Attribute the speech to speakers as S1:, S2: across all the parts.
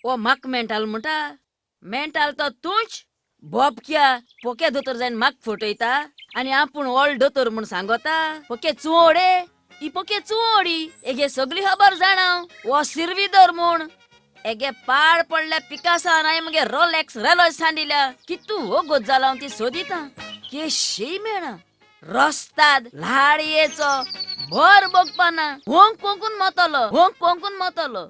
S1: ओ म्हाक मेंटल म्हणटा मेंटल तो तूच बोबक्या पोके दोतोर जायन म्हाक फटयता आनी आपूण व्हड दोतोर म्हूण सांगता पोके चुवोडे ही पोके चुवोडी एगे सगळी खबर जाणाव वो सिरविदर म्हूण एगे पाड पडल्या पिकासा नाय मगे रोलेक्स रेलोज सांडिल्या कितू हो गोत जाला हांव ती सोदिता केशी मेळना रस्ताद लाडयेचो भर बगपाना होंक कोंकून मतलो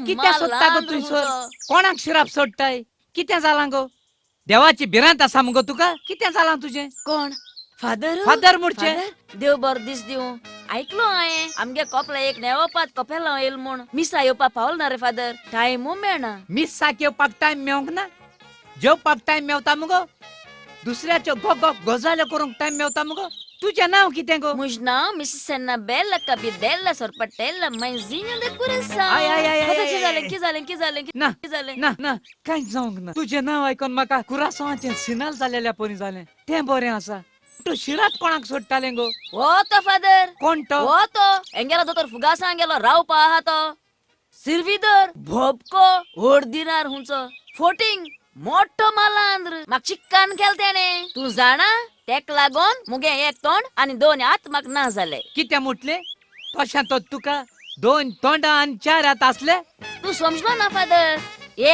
S2: कित्या सोदता गो तुयसर कोणाक शिराप सोडटाय कित्या जालां गो देवाची भिरांत आसा मुगो तुका कित्या जालां तुजें
S1: कोण फादर
S2: फादर मुडचे
S1: देव बर दीस दिवं ऐकलो हांवें आमगे कोपला एक नेवपात कोपेला येल म्हूण मिसा येवपा पावल ना रे फादर टायमू मेळना
S2: मिस साक येवपाक टायम मेवंक ना जेवपाक टायम मेवता मुगो दुसऱ्याच्यो गजाल्यो करूंक टायम मेवता मुगो तुजें नांव कितें गो
S1: मुझ नांव मिसेस सेना बेला कबिदेला सोरपटेला मैंझिनो दे पुरेसा
S2: आय, आय, आय, आय,
S1: कितें
S2: आय,
S1: जालें
S2: ना
S1: कितें जालें
S2: ना ना कांयच जावंक ना तुजें नांव आयकून म्हाका कुरासावाचें सिनाल जालेल्या परी जालें तें बरें आसा तूं शिरात कोणाक सोडटालें गो
S1: वो तो फादर
S2: कोण तो
S1: वो तो एंगेलो दोतोर फुगासा गेलो रावपा आहा तो सिरविदर भोबको दिनार हुंचो फोटिंग मोठो मालांद्र म्हाक चिक्कान केल तेणे तूं जाणा तेक लागोन मुगे एक तोंड आनी दोन हात म्हाक ना जाले
S2: कितें मुटलें तशें तो तुका 2 तोंडां आनी 4 हात आसले
S1: तू समजलो ना फादर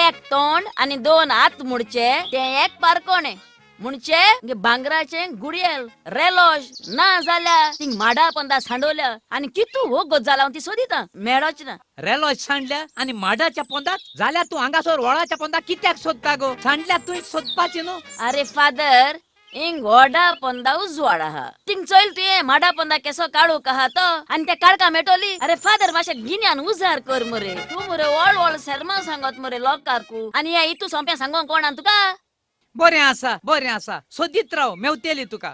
S1: एक तोंड आनी 2 हात मुडचे ते एक पारकोणे मुणचे भांगराचे गुडियल रेलोज ना जाल्या थिंग माडा पंदा सांडोल्या आनी कितू हो गोत जाला ती सोदिता मेळोच ना
S2: रेलोज सांडल्या आनी माडाच्या पोंदाक जाल्यार तूं हांगासर वळाच्या पोंदाक कित्याक सोदता गो सांडल्या तुवें सोदपाचें न्हू
S1: अरे फादर इंग व्हडा पंदा उजवाड आहा थिंग चोयल तुये माडा पंदा केसो काडूक आहा तो आनी ते काडका मेटोली अरे फादर मातशें गिन्यान उजार कर मरे तूं मरे व्हड शर्मा सांगत मरे लोकांकू आनी हे इतू सोंप्या सांगोंक कोणान तुका
S2: बरें आसा सोदीत राव मेवतेली तुका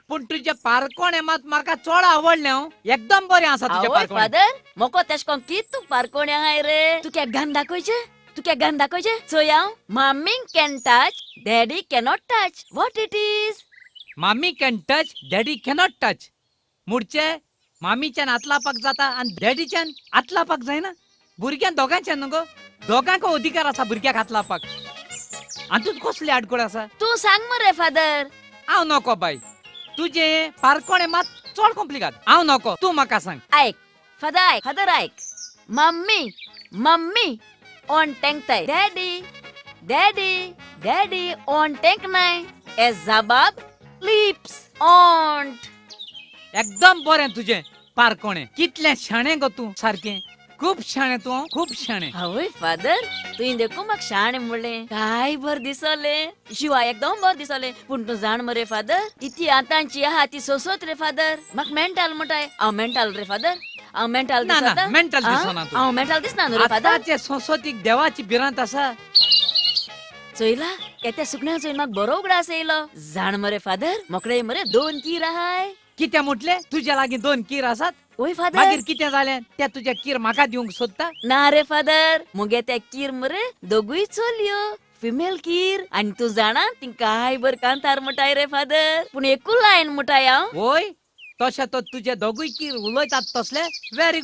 S2: पूण तुजे पारकोणे मात म्हाका चोड आवडलें एकदम बरें आसा तुजे पारकोणे
S1: फादर मोको तेशकोन कितू पारकोणे आहाय रे तुके गान दाखोयचे चोय हांव mummy can touch daddy cannot touch what it is
S2: mummy can touch daddy cannot touch मुडचे मामीच्यान हात लावपाक जाता आनी डॅडीच्यान हात लावपाक जायना भुरग्यान दोगांच्यान न्हू गो दोगांक अधिकार आसा भुरग्याक हात लावपाक आनी तूं कसली आडकोळ आसा
S1: तू सांग मरे फादर
S2: हांव नको बाय तुजे पारकोणे मात चड कॉम्प्लिकेट हांव नको तूं म्हाका सांग
S1: ऐक फादर ऐक मम्मी ऑन टेंकताय डॅडी ऑन टेंक नाय ए जबाब लिप्स ऑन
S2: एकदम बरें तुजें पारकोणे कितलें शाणें गो तूं सारकें खूब शाणें तूं खूब शाणें
S1: आवय फादर तुवें देखून म्हाका शाणे म्हणलें काय बर दिसले शिवाय एकदम बर दिसले पूण तूं जाण मरे फादर इतली आतांची आहा ती सोसोत रे फादर म्हाका मेंटल म्हणटाय हांव मेंटल रे फादर हांव मेंटल
S2: ना मेंटल दिसना तूं
S1: हांव मेंटल दिसना न्हू रे फादर
S2: आतांचे संस्कृतीक देवाची भिरांत आसा
S1: चोयला येत्या सुकण्या चोयन म्हाका बरो उगडास येयलो जाण मरे फादर मोकळे मरे 2 कीर आहाय
S2: कितें म्हटलें तुज्या लागीं 2 कीर आसात
S1: ओय फादर
S2: मागीर कितें जालें ते तुजे कीर म्हाका दिवंक सोदता
S1: ना रे फादर मुगे त्या कीर मरे दोगूय चलयो फिमेल कीर आनी तूं जाणा ती काय बर कांतार मुटाय रे फादर पूण एकूच लायन मुटाय हांव
S2: ओय तशें तो तुजे दोगूय कीर उलयतात तसले व्हेरी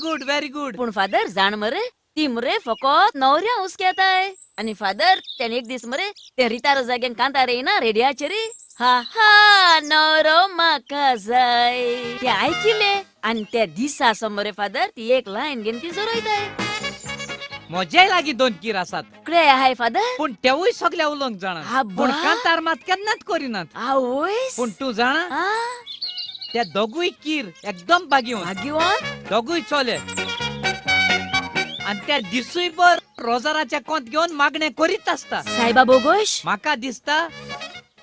S2: गुड
S1: पूण फादर जाण मरे ती मरे फकत नवऱ्या हुस्केताय आनी फादर तेने एक दीस मरे ते रितार जाग्यान कांतार येयना रेडियाचेर हा नवरो म्हाका जाय ते आयकिले आनी त्या दिसा मरे फादर ती एक लायन घेवन ती जोरोयताय
S2: म्हजे लागीं 2 कीर आसात
S1: कडे आहाय फादर
S2: पूण तेवूय सगळे उलोवंक जाणा पूण कांतार मात केन्नाच करिनात
S1: आवय
S2: पूण तूं जाणा त्या दोगूय कीर एकदम
S1: भाग्यवान
S2: दोगूय चले आनी त्या दिसूय भर रोजाराचे कोंत घेवन मागणें करीत आसता
S1: सायबा बोगोश
S2: म्हाका दिसता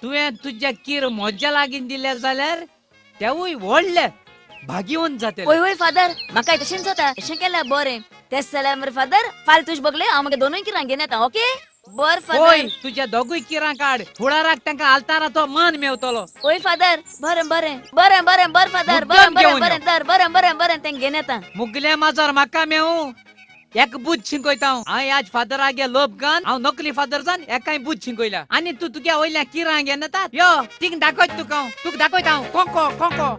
S2: तुवें तुजे कीर म्हज्या लागीं दिले जाल्यार तेवूय व्हडले भाग्यवान जाते
S1: ओय फादर म्हाका तशेंच जाता तशें केल्यार बरें तेच जाल्यार मरे फादर फाल तुज बगले हांव म्हाका 2 किरां घेवन येता ओके बर फादर
S2: तुज्या दोगूय किरां काड फुडाराक तांकां आलताराचो मान मेवतलो
S1: ओय फादर बरें बर फादर बरें तें घेवन येता
S2: मुगले माजर म्हाका मेवू एक बुध शिंकयता हांव आज फादरागे लोभ घान हांव नकली फादर जावन एकाय बुध शिंकयला आनी तूं तुगे वयल्या किरां घेवन येतात यो तींग दाखयत तुका दाखयता हांव कोंको